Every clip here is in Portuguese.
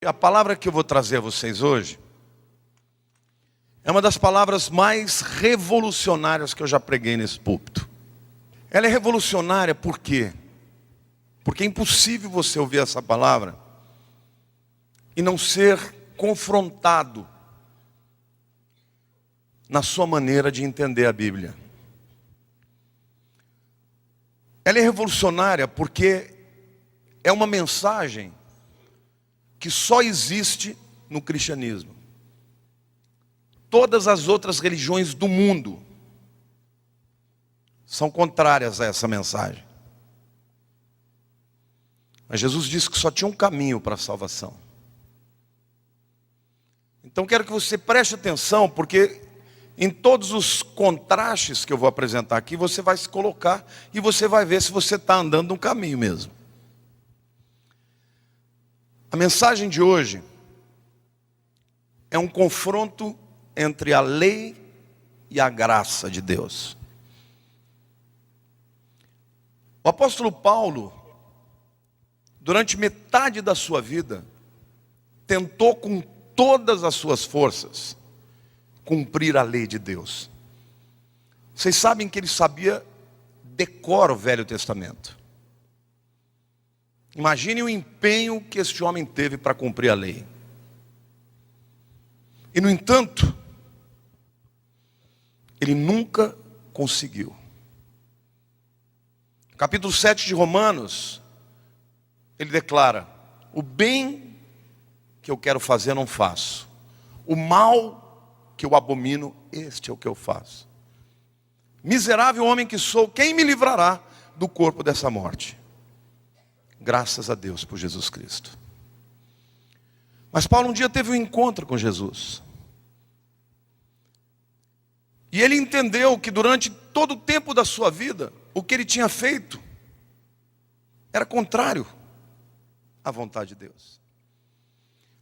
A palavra que eu vou trazer a vocês hoje é uma das palavras mais revolucionárias que eu já preguei nesse púlpito. Ela é revolucionária por quê? Porque é impossível você ouvir essa palavra e não ser confrontado na sua maneira de entender a Bíblia. Ela é revolucionária porque é uma mensagem que só existe no cristianismo. Todas as outras religiões do mundo são contrárias a essa mensagem. Mas Jesus disse que só tinha um caminho para a salvação. Então quero que você preste atenção, porque em todos os contrastes que eu vou apresentar aqui, você vai se colocar e você vai ver se você está andando no caminho mesmo. A mensagem de hoje é um confronto entre a lei e a graça de Deus. O apóstolo Paulo, durante metade da sua vida, tentou com todas as suas forças cumprir a lei de Deus. Vocês sabem que ele sabia decor o Velho Testamento. Imagine o empenho que este homem teve para cumprir a lei. E no entanto, ele nunca conseguiu. Capítulo 7 de Romanos, ele declara: o bem que eu quero fazer não faço, o mal que eu abomino, este é o que eu faço. Miserável homem que sou, quem me livrará do corpo dessa morte? Graças a Deus por Jesus Cristo. Mas Paulo um dia teve um encontro com Jesus. E ele entendeu que durante todo o tempo da sua vida, o que ele tinha feito era contrário à vontade de Deus.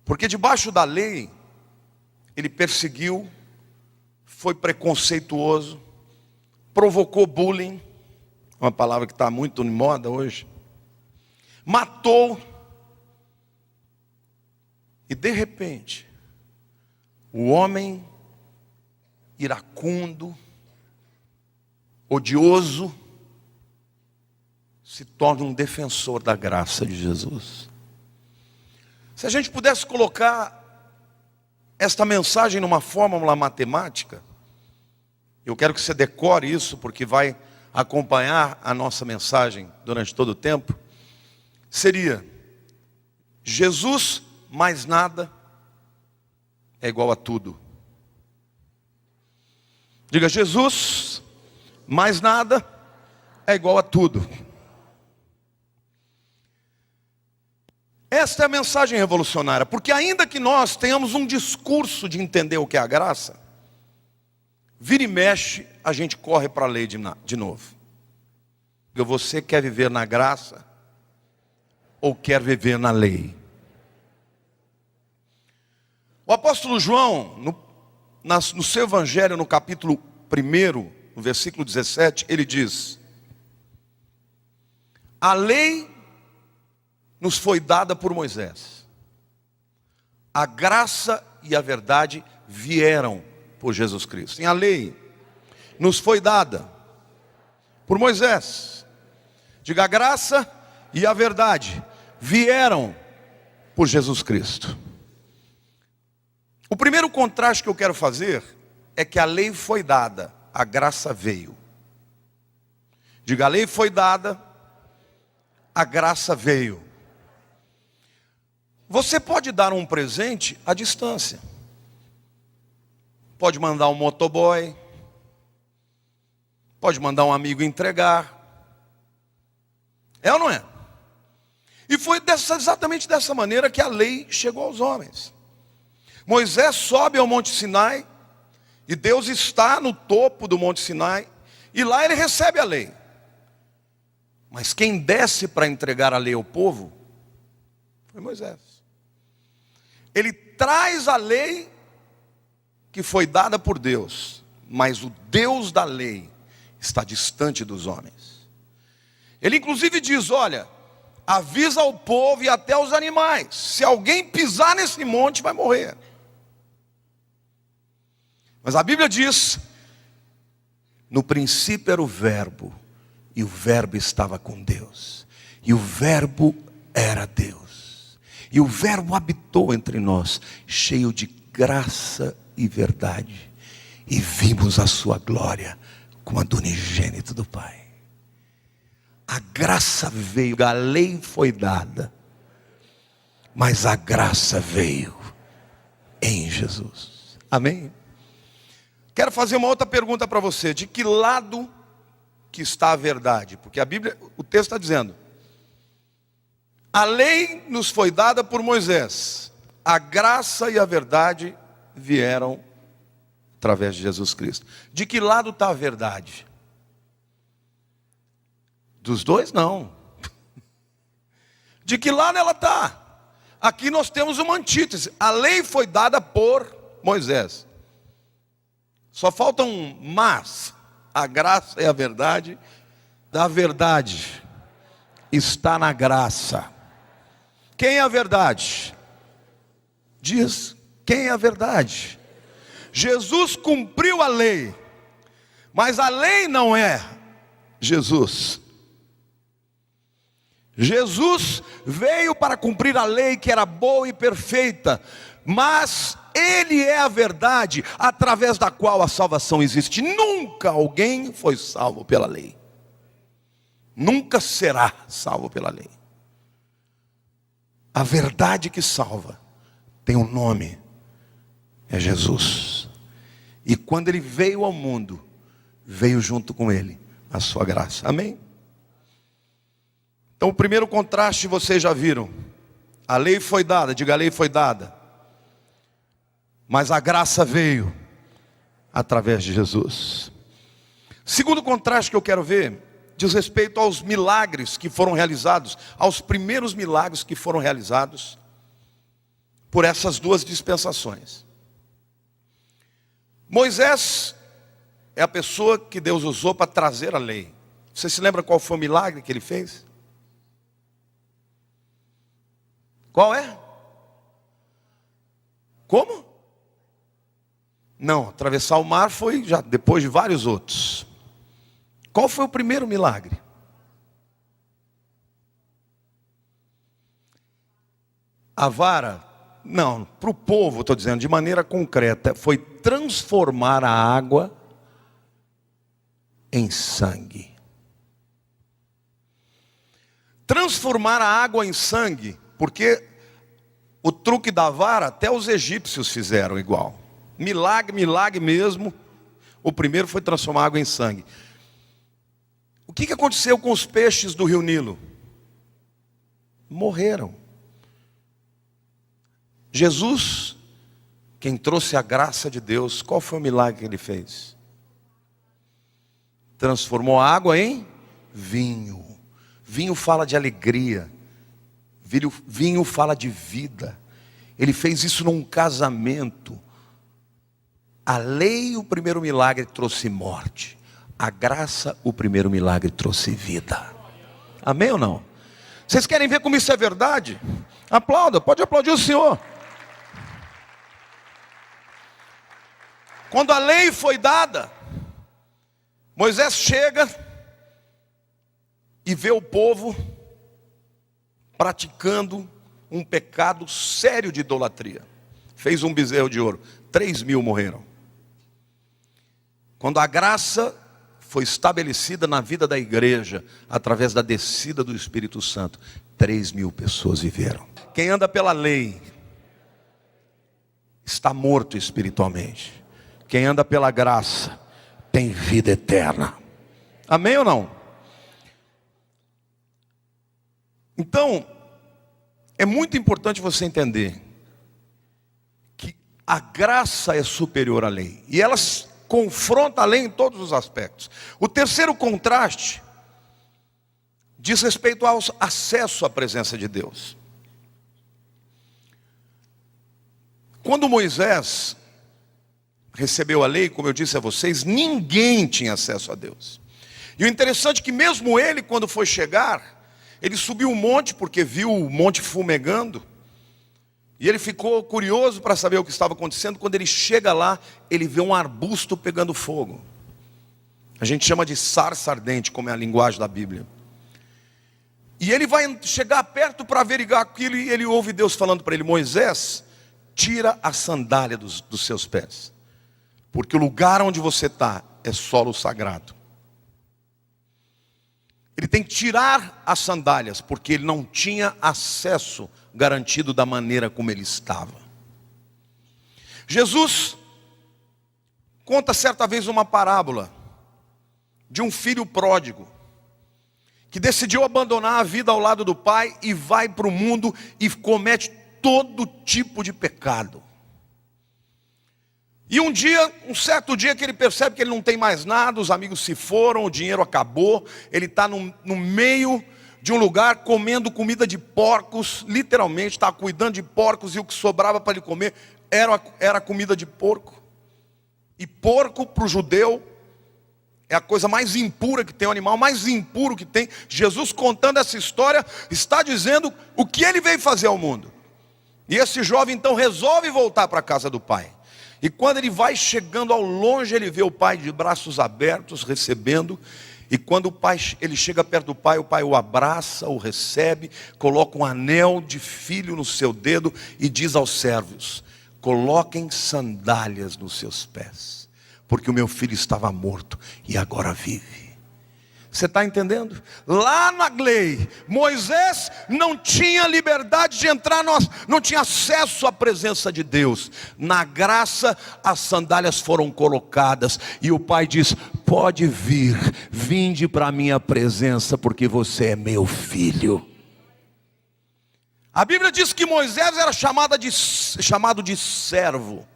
Porque debaixo da lei, ele perseguiu, foi preconceituoso, provocou bullying, uma palavra que está muito em moda hoje, matou, e de repente, o homem iracundo, odioso, se torna um defensor da graça de Jesus. Se a gente pudesse colocar esta mensagem numa fórmula matemática, eu quero que você decore isso, porque vai acompanhar a nossa mensagem durante todo o tempo, seria: Jesus mais nada é igual a tudo. Diga: Jesus mais nada é igual a tudo. Esta é a mensagem revolucionária, porque ainda que nós tenhamos um discurso de entender o que é a graça, vira e mexe, a gente corre para a lei de novo. Você quer viver na graça ou quer viver na lei? O apóstolo João, no seu evangelho, no capítulo 1, no versículo 17, ele diz: a lei nos foi dada por Moisés, a graça e a verdade vieram por Jesus Cristo. E a lei nos foi dada por Moisés. Diga: a graça e a verdade vieram por Jesus Cristo. O primeiro contraste que eu quero fazer é que a lei foi dada, a graça veio. Diga: a lei foi dada, a graça veio. Você pode dar um presente à distância. Pode mandar um motoboy, pode mandar um amigo entregar. É ou não é? E foi exatamente dessa maneira que a lei chegou aos homens. Moisés sobe ao Monte Sinai, e Deus está no topo do Monte Sinai, e lá ele recebe a lei. Mas quem desce para entregar a lei ao povo foi Moisés. Ele traz a lei que foi dada por Deus, mas o Deus da lei está distante dos homens. Ele inclusive diz: olha, avisa ao povo e até aos animais: se alguém pisar nesse monte, vai morrer. Mas a Bíblia diz: no princípio era o Verbo, e o Verbo estava com Deus, e o Verbo era Deus, e o Verbo habitou entre nós, cheio de graça e verdade, e vimos a sua glória como a do unigênito do Pai. A graça veio, a lei foi dada, mas a graça veio em Jesus. Amém? Quero fazer uma outra pergunta para você: de que lado que está a verdade? Porque a Bíblia, o texto está dizendo: a lei nos foi dada por Moisés, a graça e a verdade vieram através de Jesus Cristo. De que lado está a verdade? Dos dois não. De que lado ela está? Aqui nós temos uma antítese. A lei foi dada por Moisés. Só falta um mas. A graça e a verdade. Da verdade está na graça. Quem é a verdade? Diz, quem é a verdade? Jesus cumpriu a lei, mas a lei não é Jesus. Jesus veio para cumprir a lei que era boa e perfeita, mas Ele é a verdade através da qual a salvação existe. Nunca alguém foi salvo pela lei, nunca será salvo pela lei. A verdade que salva tem um nome, é Jesus. E quando Ele veio ao mundo, veio junto com Ele a sua graça. Amém? Então o primeiro contraste vocês já viram. A lei foi dada, diga, a lei foi dada, mas a graça veio através de Jesus. Segundo contraste que eu quero ver diz respeito aos milagres que foram realizados, aos primeiros milagres que foram realizados por essas duas dispensações. Moisés é a pessoa que Deus usou para trazer a lei. Você se lembra qual foi o milagre que ele fez? Qual é? Como? Não, atravessar o mar foi já depois de vários outros. Qual foi o primeiro milagre? A vara, não, para o povo, estou dizendo, de maneira concreta, foi transformar a água em sangue. Transformar a água em sangue, porque o truque da vara, até os egípcios fizeram igual. Milagre, milagre mesmo. O primeiro foi transformar a água em sangue. O que aconteceu com os peixes do rio Nilo? Morreram. Jesus, quem trouxe a graça de Deus, qual foi o milagre que Ele fez? Transformou a água em vinho. Vinho fala de alegria. Vinho fala de vida. Ele fez isso num casamento. A lei, o primeiro milagre, trouxe morte. A graça, o primeiro milagre, trouxe vida. Amém ou não? Vocês querem ver como isso é verdade? Aplauda, pode aplaudir o Senhor. Quando a lei foi dada, Moisés chega e vê o povo praticando um pecado sério de idolatria. Fez um bezerro de ouro, 3.000 morreram. Quando a graça foi estabelecida na vida da igreja, através da descida do Espírito Santo, 3.000 pessoas viveram. Quem anda pela lei está morto espiritualmente. Quem anda pela graça tem vida eterna. Amém ou não? Então, é muito importante você entender que a graça é superior à lei. E ela confronta a lei em todos os aspectos. O terceiro contraste diz respeito ao acesso à presença de Deus. Quando Moisés recebeu a lei, como eu disse a vocês, ninguém tinha acesso a Deus. E o interessante é que mesmo ele, quando foi chegar, Ele subiu um monte porque viu o monte fumegando. E ele ficou curioso para saber o que estava acontecendo. Quando ele chega lá, ele vê um arbusto pegando fogo. A gente chama de sarça ardente, como é a linguagem da Bíblia. E ele vai chegar perto para averiguar aquilo, e ele ouve Deus falando para ele: Moisés, tira a sandália dos seus pés, porque o lugar onde você está é solo sagrado. Ele tem que tirar as sandálias, porque ele não tinha acesso garantido da maneira como ele estava. Jesus conta certa vez uma parábola de um filho pródigo, que decidiu abandonar a vida ao lado do pai e vai para o mundo e comete todo tipo de pecado. E um certo dia que ele percebe que ele não tem mais nada, os amigos se foram, o dinheiro acabou, ele está no meio de um lugar comendo comida de porcos, literalmente, estava cuidando de porcos, e o que sobrava para ele comer era comida de porco. E porco para o judeu é a coisa mais impura que tem, o animal mais impuro que tem. Jesus, contando essa história, está dizendo o que ele veio fazer ao mundo. E esse jovem então resolve voltar para a casa do pai. E quando ele vai chegando ao longe, ele vê o pai de braços abertos, recebendo. E quando ele chega perto do pai, o pai o abraça, o recebe, coloca um anel de filho no seu dedo e diz aos servos: coloquem sandálias nos seus pés, porque o meu filho estava morto e agora vive. Você está entendendo? Lá na lei, Moisés não tinha liberdade de entrar, não tinha acesso à presença de Deus. Na graça, as sandálias foram colocadas, e o pai diz: pode vir, vinde para a minha presença, porque você é meu filho. A Bíblia diz que Moisés era chamado de servo.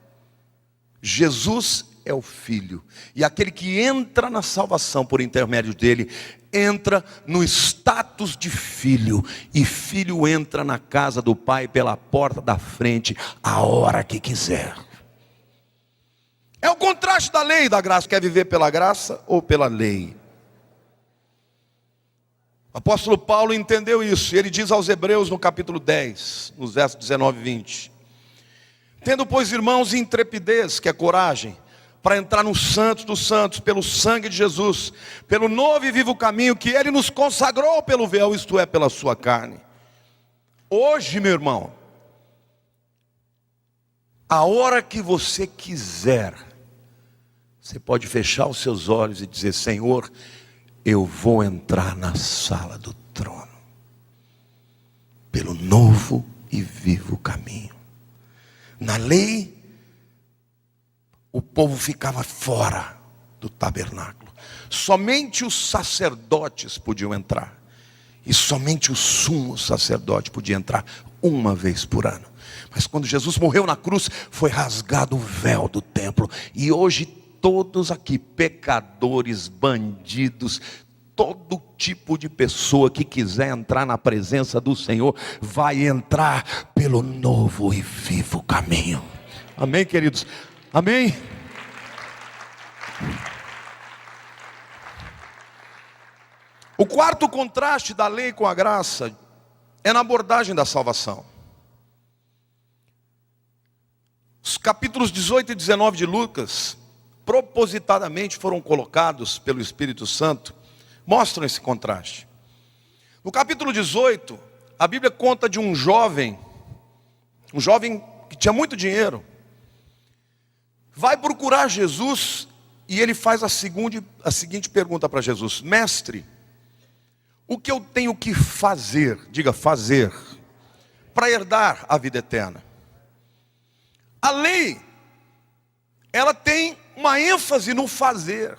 Jesus é o filho, e aquele que entra na salvação por intermédio dele, entra no status de filho, e filho entra na casa do pai pela porta da frente, a hora que quiser. É o contraste da lei e da graça. Quer viver pela graça ou pela lei? O apóstolo Paulo entendeu isso, e ele diz aos Hebreus no capítulo 10, nos versos 19 e 20: tendo, pois, irmãos, intrepidez, que é coragem, para entrar no santos dos santos, pelo sangue de Jesus, pelo novo e vivo caminho que ele nos consagrou pelo véu, isto é, pela sua carne. Hoje, meu irmão, a hora que você quiser, você pode fechar os seus olhos e dizer: Senhor, eu vou entrar na sala do trono, pelo novo e vivo caminho. Na lei, o povo ficava fora do tabernáculo. Somente os sacerdotes podiam entrar. E somente o sumo sacerdote podia entrar uma vez por ano. Mas quando Jesus morreu na cruz, foi rasgado o véu do templo. E hoje todos aqui, pecadores, bandidos, todo tipo de pessoa que quiser entrar na presença do Senhor, vai entrar pelo novo e vivo caminho. Amém, queridos? Amém? O quarto contraste da lei com a graça é na abordagem da salvação. Os capítulos 18 e 19 de Lucas, propositadamente foram colocados pelo Espírito Santo, mostram esse contraste. No capítulo 18, a Bíblia conta de um jovem que tinha muito dinheiro, vai procurar Jesus, e ele faz a seguinte pergunta para Jesus: mestre, o que eu tenho que fazer, diga fazer, para herdar a vida eterna? A lei, ela tem uma ênfase no fazer.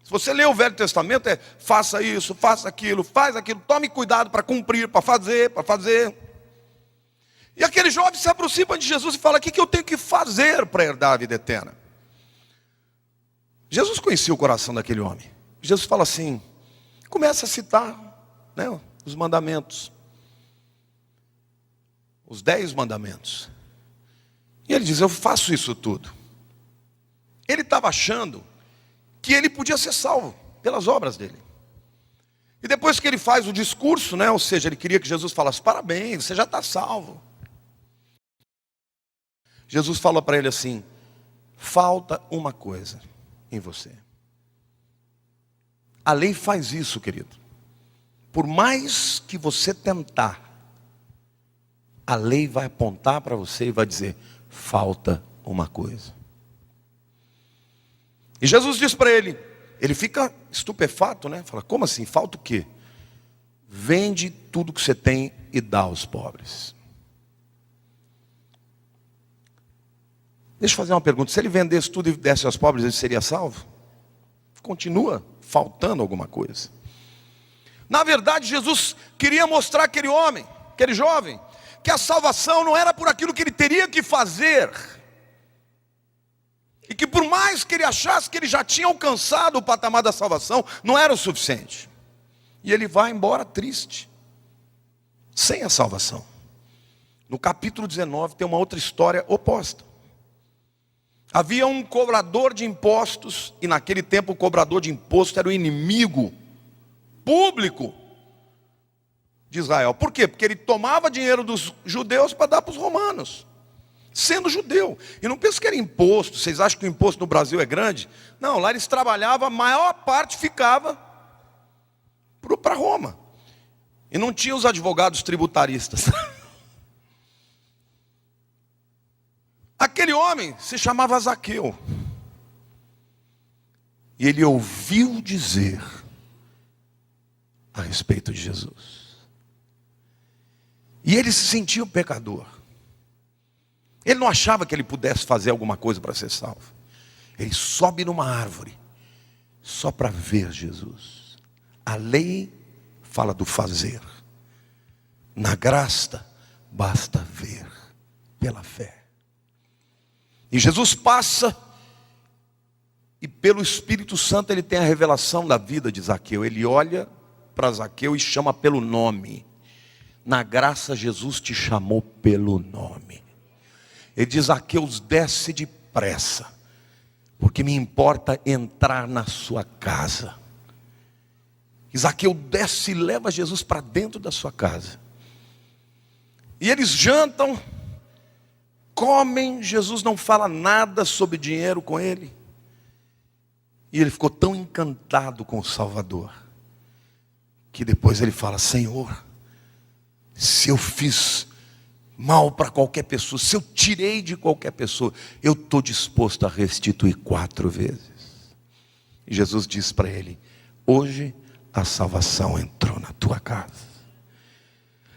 Se você ler o Velho Testamento, é faça isso, faça aquilo, faz aquilo, tome cuidado para cumprir, para fazer. E aquele jovem se aproxima de Jesus e fala: o que eu tenho que fazer para herdar a vida eterna? Jesus conhecia o coração daquele homem. Jesus fala assim, começa a citar, né, os mandamentos, os 10 mandamentos. E ele diz: eu faço isso tudo. Ele estava achando que ele podia ser salvo pelas obras dele. E depois que ele faz o discurso, né? Ou seja, ele queria que Jesus falasse: parabéns, você já está salvo. Jesus fala para ele assim: falta uma coisa em você. A lei faz isso, querido. Por mais que você tentar, a lei vai apontar para você e vai dizer: falta uma coisa. E Jesus diz para ele fica estupefato, né? Fala: como assim? Falta o quê? Vende tudo que você tem e dá aos pobres. Deixa eu fazer uma pergunta: se ele vendesse tudo e desse aos pobres, ele seria salvo? Continua faltando alguma coisa. Na verdade, Jesus queria mostrar àquele homem, aquele jovem, que a salvação não era por aquilo que ele teria que fazer, e que por mais que ele achasse que ele já tinha alcançado o patamar da salvação, não era o suficiente. E ele vai embora triste, sem a salvação. No capítulo 19 tem uma outra história oposta. Havia um cobrador de impostos, e naquele tempo o cobrador de impostos era o inimigo público de Israel. Por quê? Porque ele tomava dinheiro dos judeus para dar para os romanos, sendo judeu. E não pensa que era imposto. Vocês acham que o imposto no Brasil é grande? Não, lá eles trabalhavam, a maior parte ficava para Roma. E não tinha os advogados tributaristas. Aquele homem se chamava Zaqueu. E ele ouviu dizer a respeito de Jesus. E ele se sentia um pecador. Ele não achava que ele pudesse fazer alguma coisa para ser salvo. Ele sobe numa árvore só para ver Jesus. A lei fala do fazer. Na graça basta ver pela fé. E Jesus passa, e pelo Espírito Santo ele tem a revelação da vida de Zaqueu. Ele olha para Zaqueu e chama pelo nome. Na graça Jesus te chamou pelo nome. Ele diz: Zaqueu, desce depressa, porque me importa entrar na sua casa. E Zaqueu desce e leva Jesus para dentro da sua casa. E eles jantam, comem. Jesus não fala nada sobre dinheiro com ele. E ele ficou tão encantado com o Salvador, que depois ele fala: Senhor, se eu fiz mal para qualquer pessoa, se eu tirei de qualquer pessoa, eu estou disposto a restituir 4 vezes. E Jesus diz para ele: hoje a salvação entrou na tua casa.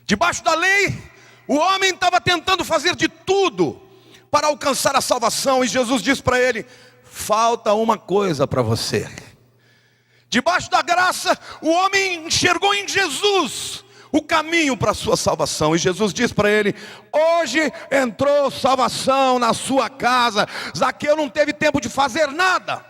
Debaixo da lei, o homem estava tentando fazer de tudo para alcançar a salvação, e Jesus diz para ele: falta uma coisa para você. Debaixo da graça, o homem enxergou em Jesus o caminho para a sua salvação, e Jesus diz para ele: hoje entrou salvação na sua casa. Zaqueu não teve tempo de fazer nada,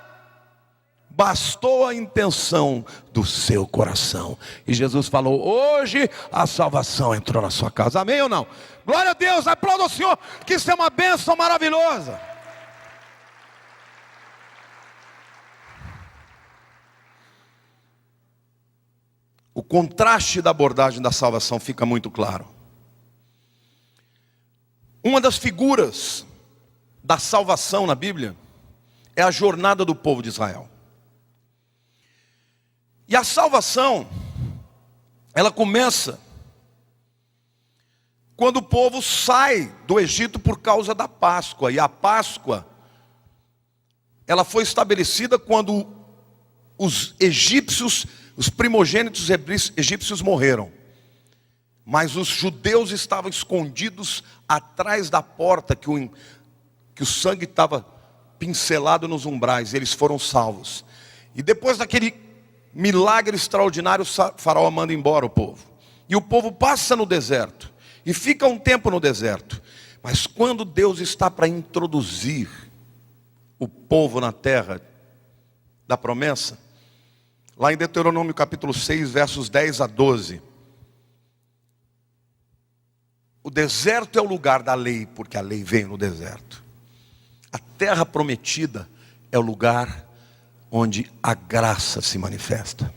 bastou a intenção do seu coração. E Jesus falou: hoje a salvação entrou na sua casa. Amém ou não? Glória a Deus, aplauda o Senhor, que isso é uma bênção maravilhosa. O contraste da abordagem da salvação fica muito claro. Uma das figuras da salvação na Bíblia é a jornada do povo de Israel. E a salvação, ela começa quando o povo sai do Egito por causa da Páscoa. E a Páscoa, ela foi estabelecida quando os egípcios, os primogênitos egípcios morreram. Mas os judeus estavam escondidos atrás da porta, que o sangue estava pincelado nos umbrais. E eles foram salvos. E depois daquele milagre extraordinário, o faraó manda embora o povo. E o povo passa no deserto. E fica um tempo no deserto. Mas quando Deus está para introduzir o povo na terra da promessa, lá em Deuteronômio capítulo 6, versos 10 a 12. O deserto é o lugar da lei, porque a lei veio no deserto. A terra prometida é o lugar onde a graça se manifesta.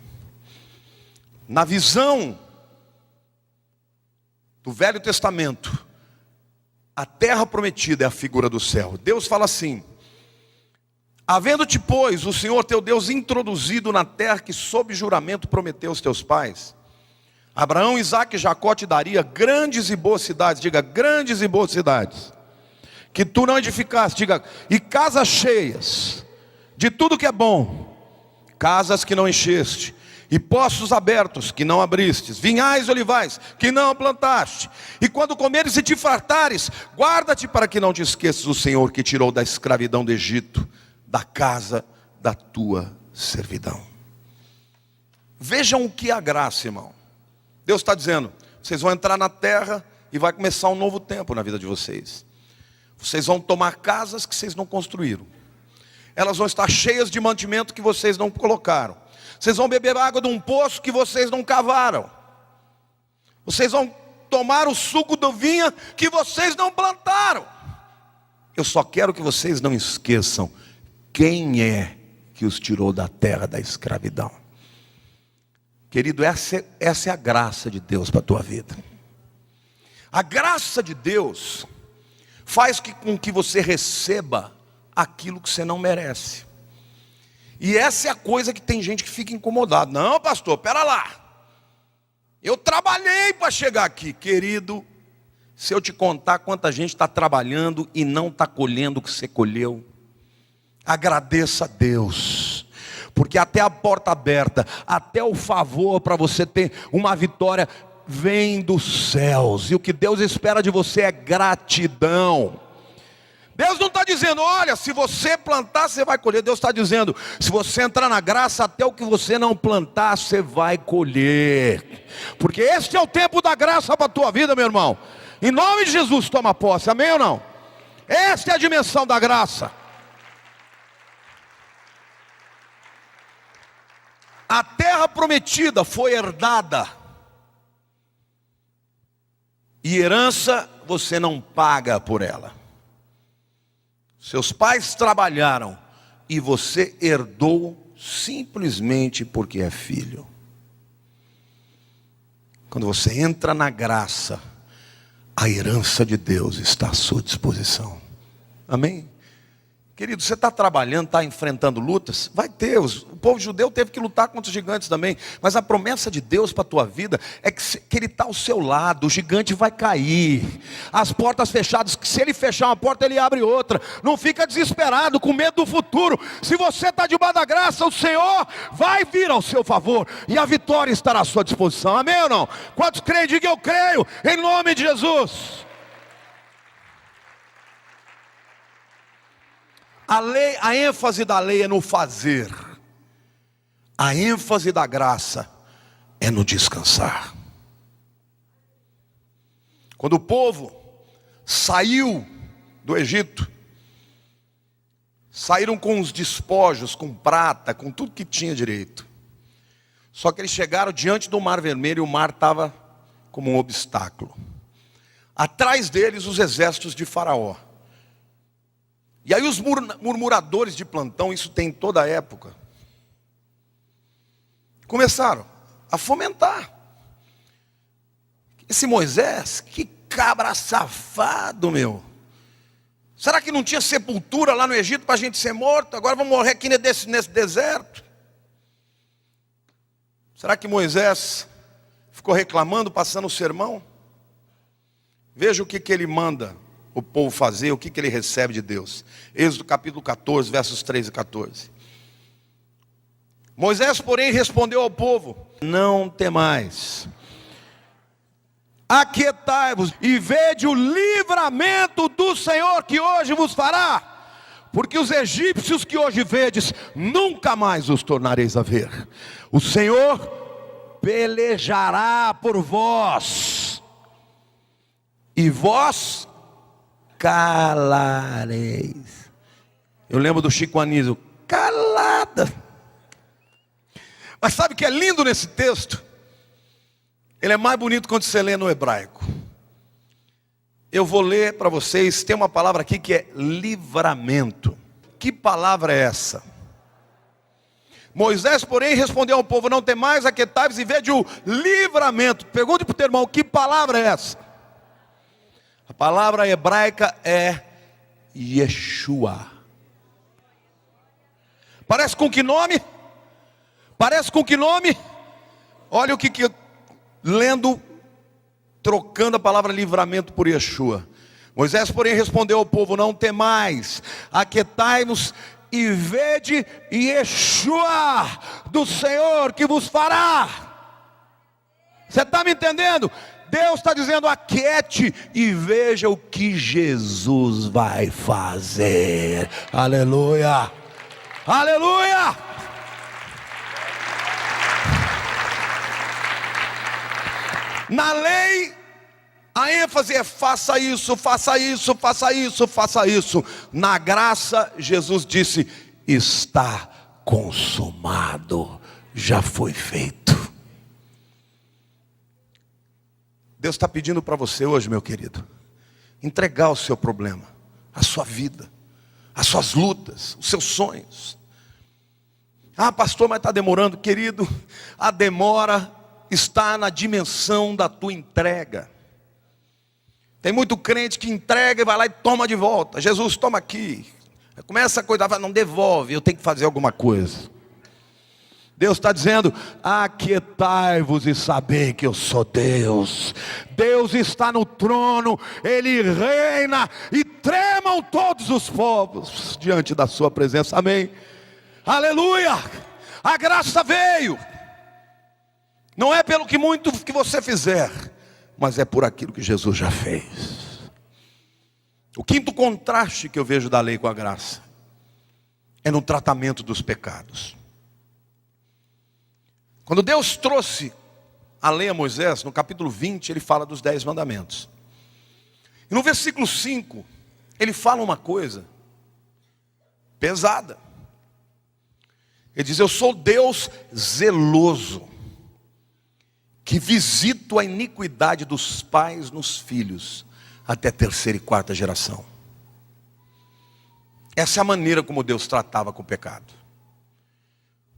Na visão do Velho Testamento, a terra prometida é a figura do céu. Deus fala assim: havendo-te, pois, o Senhor teu Deus introduzido na terra que sob juramento prometeu aos teus pais, Abraão, Isaque e Jacó te daria grandes e boas cidades. Diga, grandes e boas cidades, que tu não edificaste. Diga, e casas cheias de tudo que é bom, casas que não encheste, e poços abertos que não abristes, vinhais e olivais que não plantaste. E quando comeres e te fartares, guarda-te para que não te esqueças do Senhor que tirou da escravidão do Egito, da casa da tua servidão. Vejam o que é a graça, irmão. Deus está dizendo: vocês vão entrar na terra e vai começar um novo tempo na vida de vocês. Vocês vão tomar casas que vocês não construíram. Elas vão estar cheias de mantimento que vocês não colocaram. Vocês vão beber água de um poço que vocês não cavaram. Vocês vão tomar o suco do vinho que vocês não plantaram. Eu só quero que vocês não esqueçam quem é que os tirou da terra da escravidão. Querido, essa é a graça de Deus para a tua vida. A graça de Deus faz com que você receba aquilo que você não merece. E essa é a coisa que tem gente que fica incomodado. Não, pastor, pera lá. Eu trabalhei para chegar aqui. Querido, se eu te contar quanta gente está trabalhando e não está colhendo o que você colheu, agradeça a Deus. Porque até a porta aberta, até o favor para você ter uma vitória, vem dos céus. E o que Deus espera de você é gratidão. Deus não está dizendo, olha, se você plantar, você vai colher. Deus está dizendo, se você entrar na graça, até o que você não plantar, você vai colher. Porque este é o tempo da graça para a tua vida, meu irmão. Em nome de Jesus, toma posse, amém ou não? Esta é a dimensão da graça. A terra prometida foi herdada. E herança você não paga por ela. Seus pais trabalharam e você herdou simplesmente porque é filho. Quando você entra na graça, a herança de Deus está à sua disposição. Amém? Querido, você está trabalhando, está enfrentando lutas? Vai ter, o povo judeu teve que lutar contra os gigantes também. Mas a promessa de Deus para a tua vida é que Ele está ao seu lado. O gigante vai cair, as portas fechadas, que se Ele fechar uma porta, Ele abre outra. Não fica desesperado, com medo do futuro. Se você está debaixo da graça, o Senhor vai vir ao seu favor, e a vitória estará à sua disposição, amém ou não? Quantos creem, diga eu creio, em nome de Jesus. A ênfase da lei é no fazer. A ênfase da graça é no descansar. Quando o povo saiu do Egito, saíram com os despojos, com prata, com tudo que tinha direito. Só que eles chegaram diante do Mar Vermelho e o mar estava como um obstáculo. Atrás deles os exércitos de Faraó. E aí os murmuradores de plantão, isso tem em toda a época, começaram a fomentar. Esse Moisés, que cabra safado, meu. Será que não tinha sepultura lá no Egito para a gente ser morto? Agora vamos morrer aqui nesse deserto? Será que Moisés ficou reclamando, passando o sermão? Veja o que ele manda o povo fazer, o que ele recebe de Deus. Êxodo capítulo 14, versos 3 e 14. Moisés, porém, respondeu ao povo: não temais, aquietai-vos e vede o livramento do Senhor que hoje vos fará. Porque os egípcios que hoje vedes, nunca mais os tornareis a ver. O Senhor pelejará por vós, e vós calareis. Eu lembro do Chico Anísio, calada. Mas sabe o que é lindo nesse texto? Ele é mais bonito quando você lê no hebraico. Eu vou ler para vocês, tem uma palavra aqui que é livramento. Que palavra é essa? Moisés, porém, respondeu ao povo: não temais, aquietai-vos e vede o livramento. Pergunte para o teu irmão: que palavra é essa? A palavra hebraica é Yeshua. Parece com que nome? Parece com que nome? Olha o que lendo, trocando a palavra livramento por Yeshua. Moisés, porém, respondeu ao povo: não temais, aquietai-vos e vede Yeshua do Senhor que vos fará. Você está me entendendo? Deus está dizendo: aquiete e veja o que Jesus vai fazer. Aleluia, aleluia. Na lei, a ênfase é: faça isso, faça isso, faça isso, faça isso. Na graça, Jesus disse: está consumado, já foi feito. Deus está pedindo para você hoje, meu querido, entregar o seu problema, a sua vida, as suas lutas, os seus sonhos. Ah, pastor, mas está demorando. Querido, a demora está na dimensão da tua entrega. Tem muito crente que entrega e vai lá e toma de volta. Jesus, toma aqui. Começa a cuidar, não devolve, eu tenho que fazer alguma coisa. Deus está dizendo: aquietai-vos e sabei que eu sou Deus. Deus está no trono, Ele reina, e tremam todos os povos diante da sua presença. Amém, aleluia. A graça veio, não é pelo que muito que você fizer, mas é por aquilo que Jesus já fez. O quinto contraste que eu vejo da lei com a graça é no tratamento dos pecados. Quando Deus trouxe a lei a Moisés, no capítulo 20, ele fala dos 10 mandamentos. E no versículo 5, ele fala uma coisa pesada. Ele diz: eu sou Deus zeloso, que visito a iniquidade dos pais nos filhos, até terceira e quarta geração. Essa é a maneira como Deus tratava com o pecado.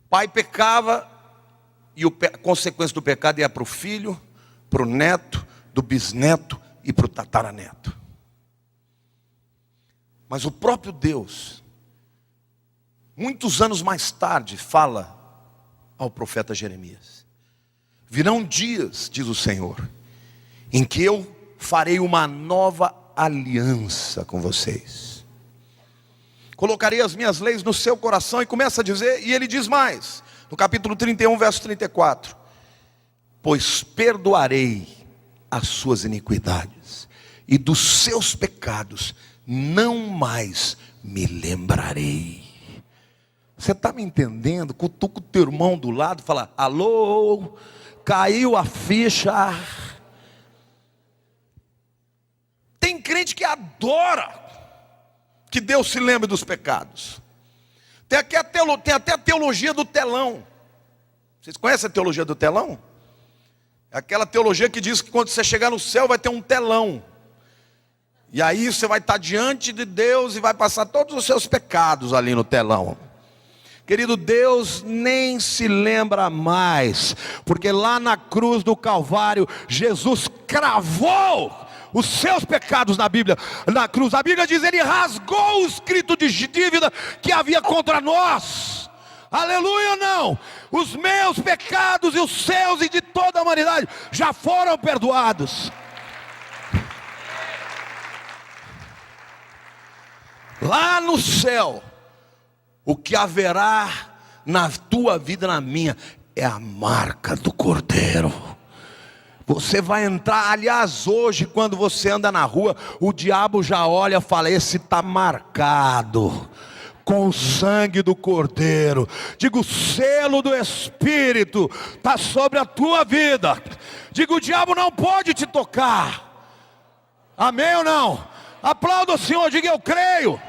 O pai pecava, e a consequência do pecado ia para o filho, para o neto, do bisneto e para o tataraneto. Mas o próprio Deus, muitos anos mais tarde, fala ao profeta Jeremias: virão dias, diz o Senhor, em que eu farei uma nova aliança com vocês. Colocarei as minhas leis no seu coração. E começa a dizer, e ele diz mais, no capítulo 31, verso 34: pois perdoarei as suas iniquidades, e dos seus pecados não mais me lembrarei. Você está me entendendo? Cutuca o teu irmão do lado, fala: alô, caiu a ficha. Tem crente que adora que Deus se lembre dos pecados. Tem até a teologia do telão. Vocês conhecem a teologia do telão? É aquela teologia que diz que quando você chegar no céu vai ter um telão. E aí você vai estar diante de Deus e vai passar todos os seus pecados ali no telão. Querido, Deus nem se lembra mais, porque lá na cruz do Calvário, Jesus cravou os seus pecados na Bíblia, na cruz. A Bíblia diz: ele rasgou o escrito de dívida que havia contra nós. Aleluia ou não? Os meus pecados e os seus e de toda a humanidade já foram perdoados. Lá no céu, o que haverá na tua vida, na minha, é a marca do Cordeiro. Você vai entrar, aliás, hoje quando você anda na rua, o diabo já olha e fala: esse está marcado com o sangue do Cordeiro. Digo, o selo do Espírito está sobre a tua vida. Digo, o diabo não pode te tocar. Amém ou não? Aplauda o Senhor, diga: eu creio.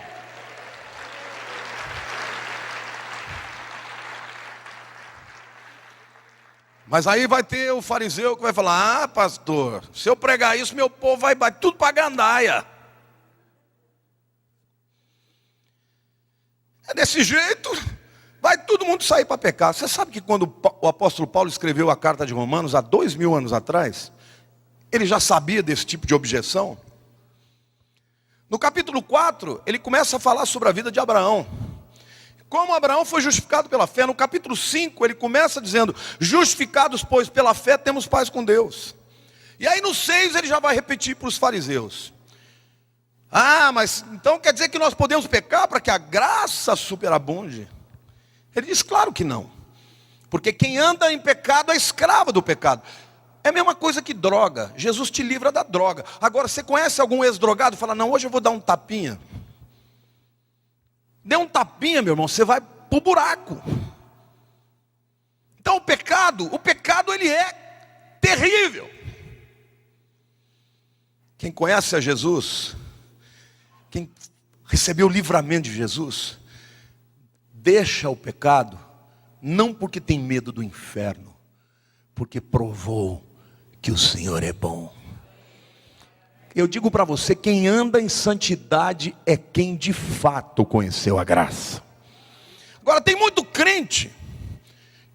Mas aí vai ter o fariseu que vai falar: ah, pastor, se eu pregar isso, meu povo vai tudo para a gandaia. É desse jeito, Vai todo mundo sair para pecar. Você sabe que quando o apóstolo Paulo escreveu a carta de Romanos, há 2000 anos atrás, ele já sabia desse tipo de objeção? No capítulo 4, ele começa a falar sobre a vida de Abraão. Como Abraão foi justificado pela fé. No capítulo 5, ele começa dizendo: justificados, pois, pela fé, temos paz com Deus. E aí no 6, ele já vai repetir para os fariseus: ah, mas então quer dizer que nós podemos pecar para que a graça superabunde? Ele diz: claro que não. Porque quem anda em pecado é escravo do pecado. É a mesma coisa que droga. Jesus te livra da droga. Agora, você conhece algum ex-drogado? Fala: não, hoje eu vou dar um tapinha. Dê um tapinha, meu irmão, você vai para o buraco. Então o pecado ele é terrível. Quem conhece a Jesus, quem recebeu o livramento de Jesus, deixa o pecado, não porque tem medo do inferno, porque provou que o Senhor é bom. Eu digo para você, quem anda em santidade é quem de fato conheceu a graça. Agora tem muito crente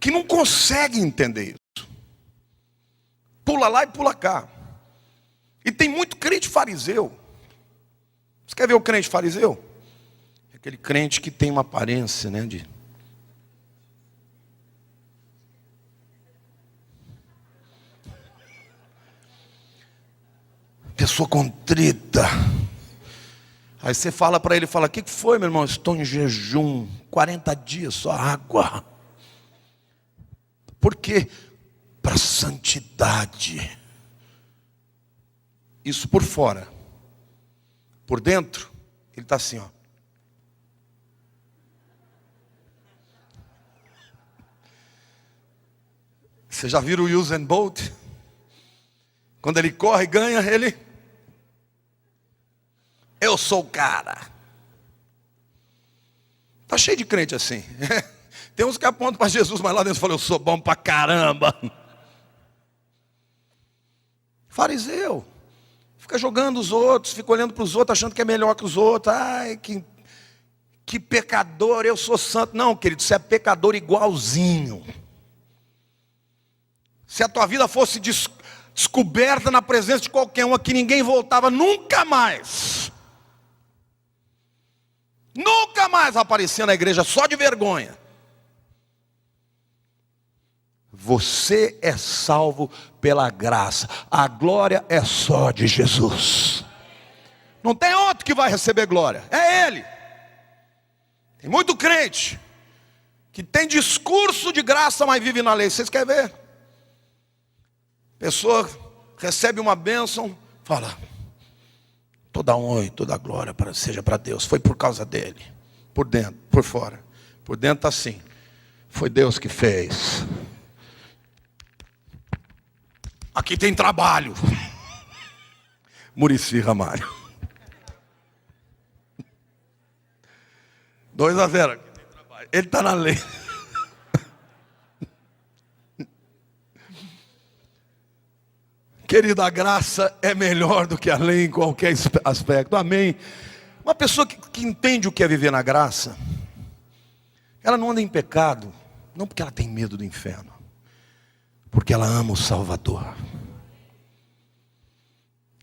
que não consegue entender isso. Pula lá e pula cá. E tem muito crente fariseu. Você quer ver o crente fariseu? É aquele crente que tem uma aparência, né, de... pessoa contrita. Aí você fala para ele, fala: o que foi, meu irmão? Estou em jejum, 40 dias, só água. Por quê? Para santidade. Isso por fora. Por dentro, ele está assim, ó. Você já viu o Usain Bolt? Quando ele corre e ganha, ele... eu sou o cara. Está cheio de crente assim. Tem uns que apontam para Jesus, mas lá dentro falam: eu sou bom para caramba. Fariseu. Fica jogando os outros, fica olhando para os outros, achando que é melhor que os outros. Ai, que pecador, eu sou santo. Não, querido, você é pecador igualzinho. Se a tua vida fosse descoberta na presença de qualquer um aqui, ninguém voltava nunca mais. Nunca mais aparecia na igreja, só de vergonha. Você é salvo pela graça. A glória é só de Jesus. Não tem outro que vai receber glória, é Ele. Tem muito crente que tem discurso de graça, mas vive na lei. Vocês querem ver? Pessoa recebe uma bênção, fala: toda honra e toda glória seja para Deus. Foi por causa dele. Por dentro, por fora. Por dentro está assim: foi Deus que fez. Aqui tem trabalho. Muricy Ramalho. 2-0. Aqui tem trabalho. Ele está na lei. Querida, a graça é melhor do que a lei em qualquer aspecto. Amém. Uma pessoa que entende o que é viver na graça, ela não anda em pecado, não porque ela tem medo do inferno, porque ela ama o Salvador.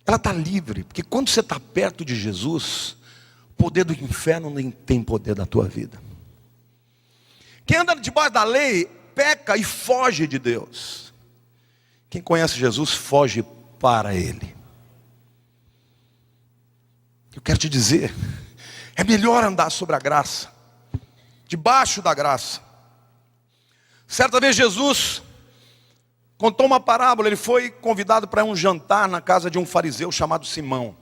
Ela está livre, porque quando você está perto de Jesus, o poder do inferno nem tem poder na tua vida. Quem anda debaixo da lei, peca e foge de Deus. Quem conhece Jesus, foge para Ele. Eu quero te dizer, é melhor andar sobre a graça, debaixo da graça. Certa vez Jesus contou uma parábola. Ele foi convidado para um jantar na casa de um fariseu chamado Simão.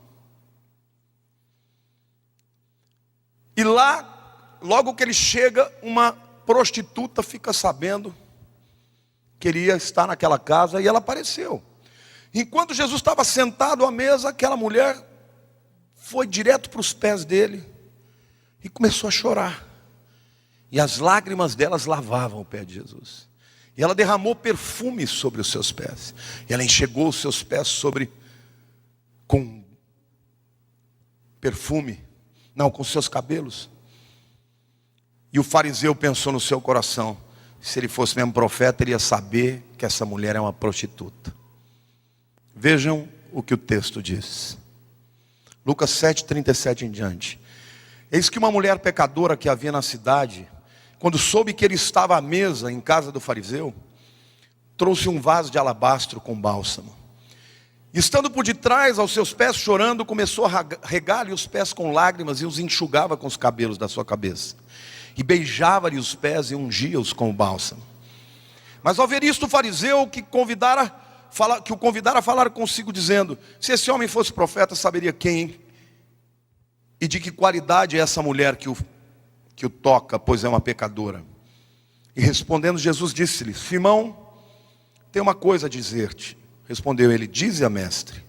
E lá, logo que ele chega, uma prostituta fica sabendo que ele ia estar naquela casa, e ela apareceu. Enquanto Jesus estava sentado à mesa, aquela mulher foi direto para os pés dele e começou a chorar. E as lágrimas delas lavavam o pé de Jesus. E ela derramou perfume sobre os seus pés. E ela enxugou os seus pés com perfume, não, com seus cabelos. E o fariseu pensou no seu coração: se ele fosse mesmo profeta, ele ia saber que essa mulher é uma prostituta. Vejam o que o texto diz. Lucas 7:37 em diante. Eis que uma mulher pecadora que havia na cidade, quando soube que ele estava à mesa em casa do fariseu, trouxe um vaso de alabastro com bálsamo. E estando por detrás aos seus pés, chorando, começou a regar-lhe os pés com lágrimas e os enxugava com os cabelos da sua cabeça. E beijava-lhe os pés e ungia-os com o bálsamo. Mas ao ver isto, o fariseu que o convidara a falar consigo, dizendo: se esse homem fosse profeta, saberia quem e de que qualidade é essa mulher que o toca, pois é uma pecadora. E respondendo, Jesus disse-lhe: Simão, tenho uma coisa a dizer-te. Respondeu ele: dize-a, mestre.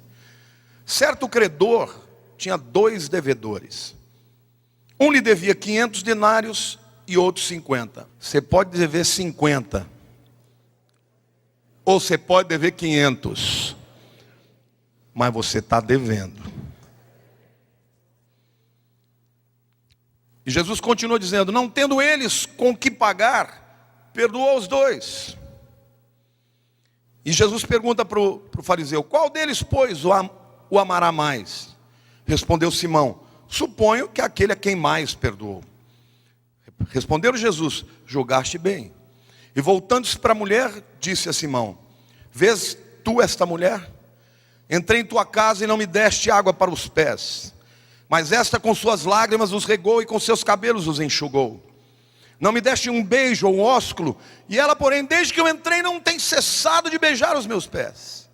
Certo credor tinha 2 devedores. Um lhe devia 500 denários e outro 50. Você pode dever 50. Ou você pode dever 500. Mas você está devendo. E Jesus continuou dizendo: não tendo eles com que pagar, perdoou os 2. E Jesus pergunta para o fariseu: qual deles, pois, o amará mais? Respondeu Simão: suponho que aquele a quem mais perdoou. Respondeu Jesus: julgaste bem. E voltando-se para a mulher, disse a Simão: vês tu esta mulher? Entrei em tua casa e não me deste água para os pés, mas esta com suas lágrimas os regou e com seus cabelos os enxugou. Não me deste um beijo ou um ósculo, e ela, porém, desde que eu entrei, não tem cessado de beijar os meus pés.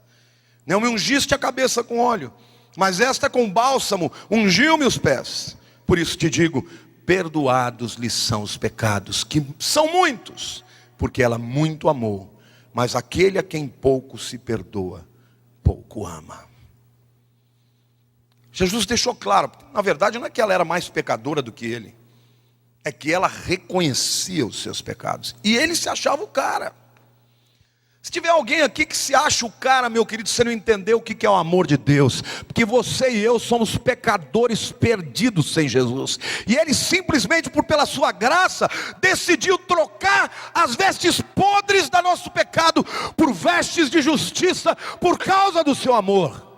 Não me ungiste a cabeça com óleo, mas esta com bálsamo ungiu-me os pés. Por isso te digo: perdoados lhes são os pecados, que são muitos, porque ela muito amou. Mas aquele a quem pouco se perdoa, pouco ama. Jesus deixou claro, na verdade não é que ela era mais pecadora do que ele, é que ela reconhecia os seus pecados, e ele se achava o cara. Se tiver alguém aqui que se acha o cara, meu querido, você não entendeu o que é o amor de Deus. Porque você e eu somos pecadores perdidos sem Jesus. E Ele simplesmente, pela sua graça, decidiu trocar as vestes podres do nosso pecado por vestes de justiça, por causa do seu amor.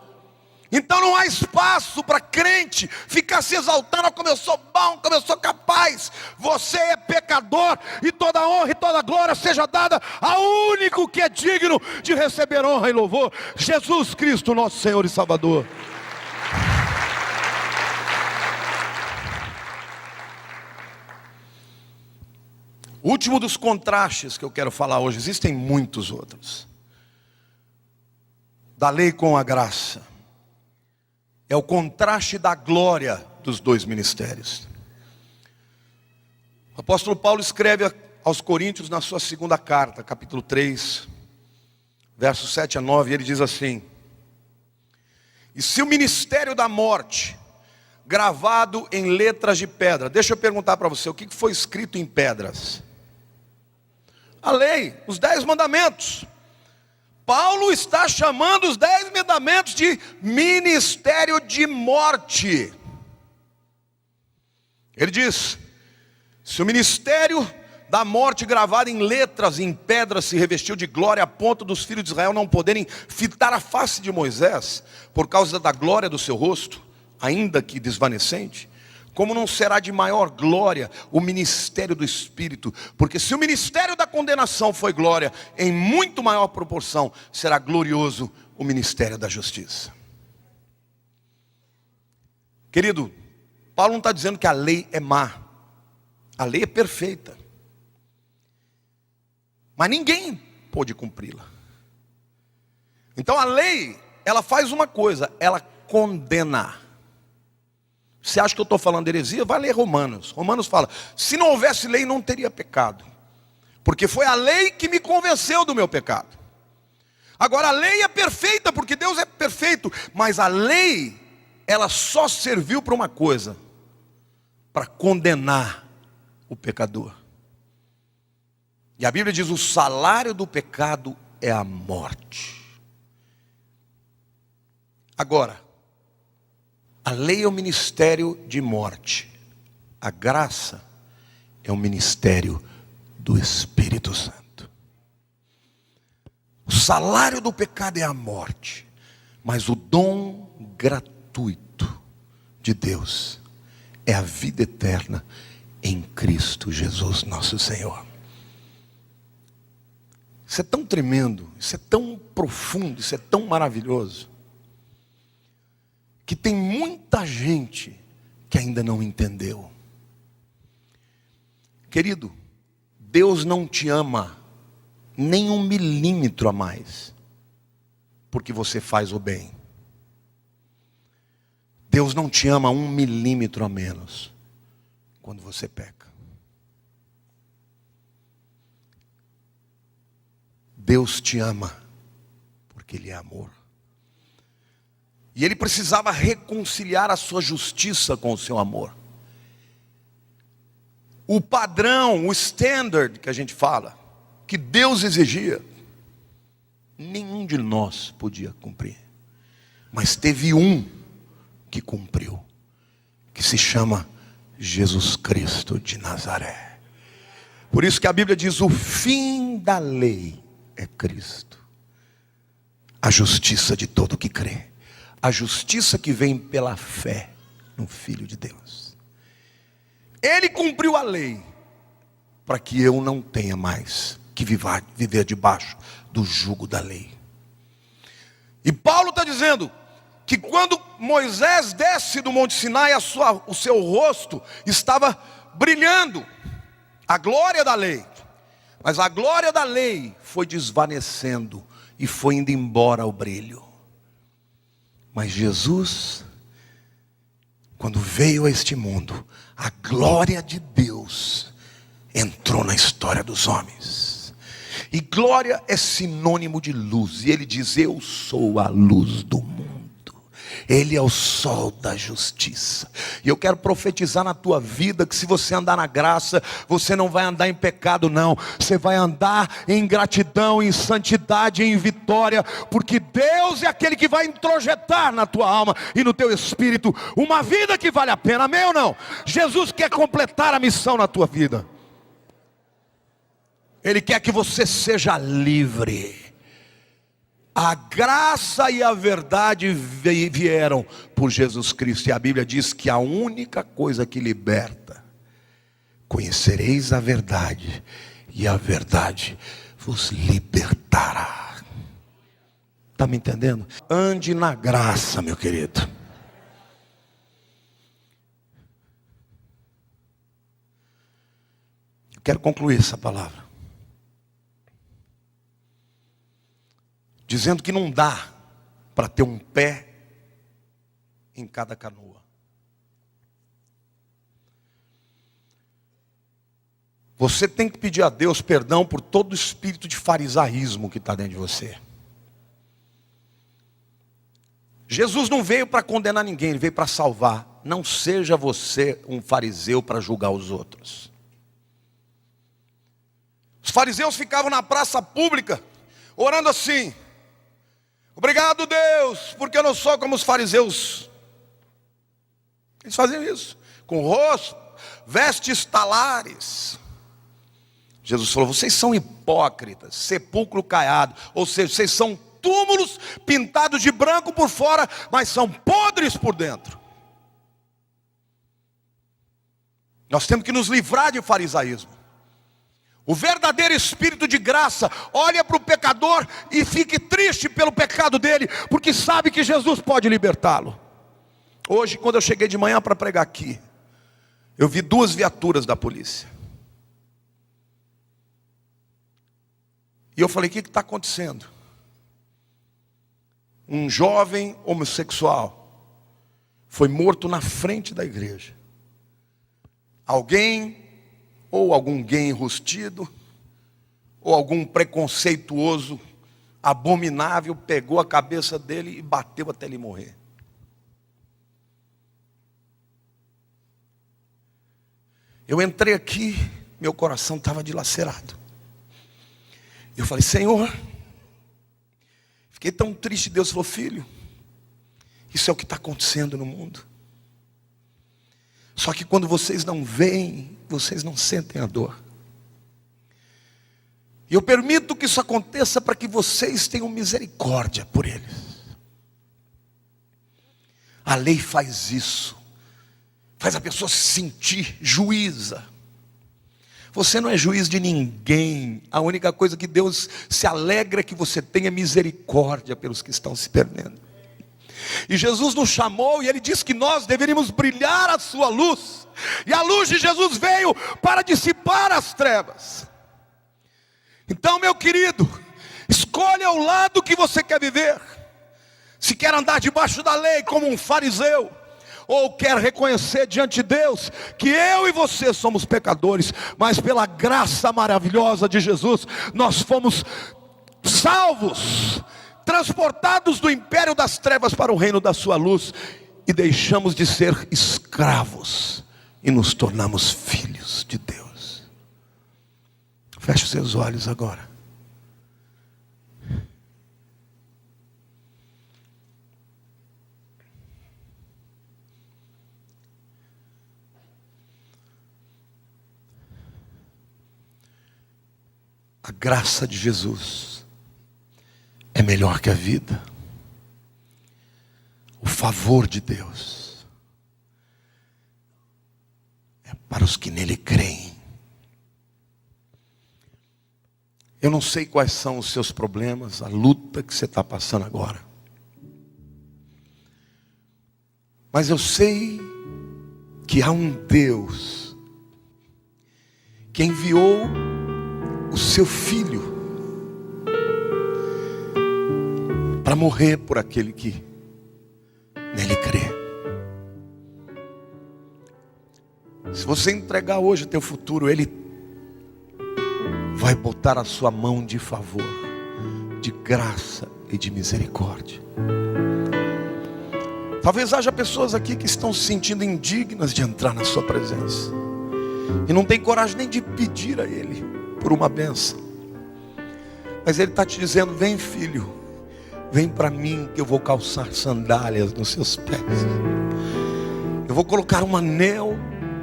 Então não há espaço para crente ficar se exaltando: como eu sou bom, como eu sou capaz. Você é pecador, e toda honra e toda glória seja dada ao único que é digno de receber honra e louvor: Jesus Cristo, nosso Senhor e Salvador. O último dos contrastes que eu quero falar hoje, existem muitos outros, da lei com a graça, é o contraste da glória dos 2 ministérios. O apóstolo Paulo escreve aos Coríntios na sua 2ª carta, capítulo 3, versos 7 a 9, ele diz assim: e se o ministério da morte, gravado em letras de pedra, deixa eu perguntar para você, o que foi escrito em pedras? A lei, os 10 mandamentos. Paulo está chamando os 10 mandamentos de ministério de morte. Ele diz: se o ministério da morte gravado em letras, em pedras, se revestiu de glória a ponto dos filhos de Israel não poderem fitar a face de Moisés, por causa da glória do seu rosto, ainda que desvanecente, como não será de maior glória o ministério do Espírito? Porque se o ministério da condenação foi glória, em muito maior proporção será glorioso o ministério da justiça. Querido, Paulo não está dizendo que a lei é má. A lei é perfeita, mas ninguém pôde cumpri-la. Então a lei, ela faz uma coisa: ela condena. Você acha que eu estou falando heresia? Vai ler Romanos. Romanos fala: se não houvesse lei, não teria pecado, porque foi a lei que me convenceu do meu pecado. Agora a lei é perfeita, porque Deus é perfeito, mas a lei, ela só serviu para uma coisa: para condenar o pecador. E a Bíblia diz: o salário do pecado é a morte. Agora, a lei é o ministério de morte. A graça é o ministério do Espírito Santo. O salário do pecado é a morte, mas o dom gratuito de Deus é a vida eterna em Cristo Jesus nosso Senhor. Isso é tão tremendo, isso é tão profundo, isso é tão maravilhoso, que tem muita gente que ainda não entendeu. Querido, Deus não te ama nem 1 milímetro a mais, porque você faz o bem. Deus não te ama 1 milímetro a menos, quando você peca. Deus te ama, porque Ele é amor. E Ele precisava reconciliar a sua justiça com o seu amor. O padrão, o standard que a gente fala, que Deus exigia, nenhum de nós podia cumprir. Mas teve um que cumpriu, que se chama Jesus Cristo de Nazaré. Por isso que a Bíblia diz: o fim da lei é Cristo, a justiça de todo que crê, a justiça que vem pela fé no Filho de Deus. Ele cumpriu a lei, para que eu não tenha mais que viver debaixo do jugo da lei. E Paulo está dizendo que quando Moisés desce do Monte Sinai, o seu rosto estava brilhando, a glória da lei. Mas a glória da lei foi desvanecendo e foi indo embora o brilho. Mas Jesus, quando veio a este mundo, a glória de Deus entrou na história dos homens. E glória é sinônimo de luz. E ele diz: eu sou a luz do mundo. Ele é o sol da justiça. E eu quero profetizar na tua vida que se você andar na graça, você não vai andar em pecado não. Você vai andar em gratidão, em santidade, em vitória. Porque Deus é aquele que vai introjetar na tua alma e no teu espírito uma vida que vale a pena. Amém ou não? Jesus quer completar a missão na tua vida. Ele quer que você seja livre. A graça e a verdade vieram por Jesus Cristo. E a Bíblia diz que a única coisa que liberta: conhecereis a verdade, e a verdade vos libertará. Está me entendendo? Ande na graça, meu querido. Eu quero concluir essa palavra dizendo que não dá para ter um pé em cada canoa. Você tem que pedir a Deus perdão por todo o espírito de farisaísmo que está dentro de você. Jesus não veio para condenar ninguém, Ele veio para salvar. Não seja você um fariseu para julgar os outros. Os fariseus ficavam na praça pública orando assim: obrigado, Deus, porque eu não sou como os fariseus. Eles faziam isso, com rosto, vestes talares. Jesus falou: vocês são hipócritas, sepulcro caiado. Ou seja, vocês são túmulos pintados de branco por fora, mas são podres por dentro. Nós temos que nos livrar de farisaísmo. O verdadeiro espírito de graça olha para o pecador e fique triste pelo pecado dele, porque sabe que Jesus pode libertá-lo. Hoje, quando eu cheguei de manhã para pregar aqui, eu vi 2 viaturas da polícia. E eu falei: o que está acontecendo? Um jovem homossexual foi morto na frente da igreja. Alguém, ou algum gay enrustido, ou algum preconceituoso, abominável, pegou a cabeça dele e bateu até ele morrer. Eu entrei aqui, meu coração estava dilacerado. Eu falei: Senhor, fiquei tão triste. Deus falou: filho, isso é o que está acontecendo no mundo. Só que quando vocês não veem, vocês não sentem a dor. E eu permito que isso aconteça para que vocês tenham misericórdia por eles. A lei faz isso. Faz a pessoa se sentir juíza. Você não é juiz de ninguém. A única coisa que Deus se alegra é que você tenha misericórdia pelos que estão se perdendo. E Jesus nos chamou e Ele disse que nós deveríamos brilhar a sua luz. E a luz de Jesus veio para dissipar as trevas. Então, meu querido, escolha o lado que você quer viver. Se quer andar debaixo da lei como um fariseu, ou quer reconhecer diante de Deus que eu e você somos pecadores, mas pela graça maravilhosa de Jesus, nós fomos salvos, transportados do império das trevas para o reino da sua luz, e deixamos de ser escravos, e nos tornamos filhos de Deus. Feche os seus olhos agora. A graça de Jesus é melhor que a vida. O favor de Deus é para os que nele creem. Eu não sei quais são os seus problemas, a luta que você está passando agora. Mas eu sei que há um Deus que enviou o seu filho para morrer por aquele que nele crê. Se você entregar hoje o teu futuro, Ele vai botar a sua mão de favor, de graça e de misericórdia. Talvez haja pessoas aqui que estão se sentindo indignas de entrar na sua presença e não tem coragem nem de pedir a Ele por uma bênção. Mas Ele está te dizendo: vem, filho, vem para mim, que eu vou calçar sandálias nos seus pés. Eu vou colocar um anel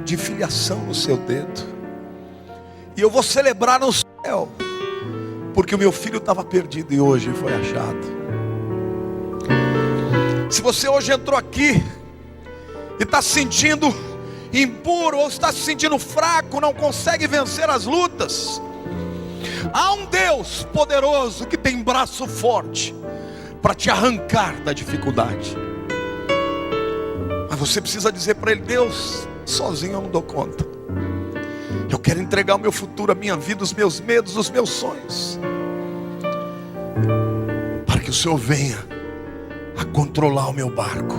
de filiação no seu dedo, e eu vou celebrar no céu, porque o meu filho estava perdido e hoje foi achado. Se você hoje entrou aqui e está se sentindo impuro, ou está se sentindo fraco, não consegue vencer as lutas, há um Deus poderoso que tem braço forte para te arrancar da dificuldade. Mas você precisa dizer para Ele: Deus, sozinho eu não dou conta. Eu quero entregar o meu futuro, a minha vida, os meus medos, os meus sonhos, para que o Senhor venha a controlar o meu barco.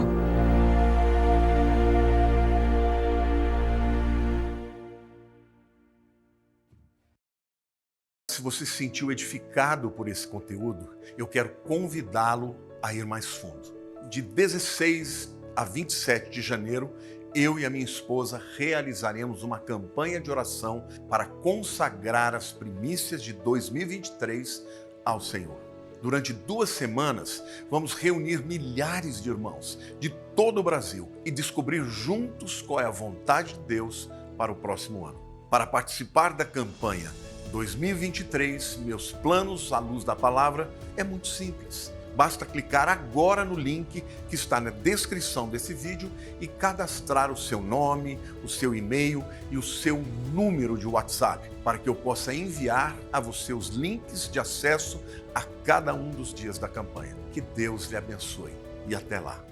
Se você se sentiu edificado por esse conteúdo, eu quero convidá-lo a ir mais fundo. De 16 a 27 de janeiro, eu e a minha esposa realizaremos uma campanha de oração para consagrar as primícias de 2023 ao Senhor. Durante 2 semanas, vamos reunir milhares de irmãos de todo o Brasil e descobrir juntos qual é a vontade de Deus para o próximo ano. Para participar da campanha 2023, meus planos à luz da palavra, é muito simples. Basta clicar agora no link que está na descrição desse vídeo e cadastrar o seu nome, o seu e-mail e o seu número de WhatsApp, para que eu possa enviar a você os links de acesso a cada um dos dias da campanha. Que Deus lhe abençoe e até lá.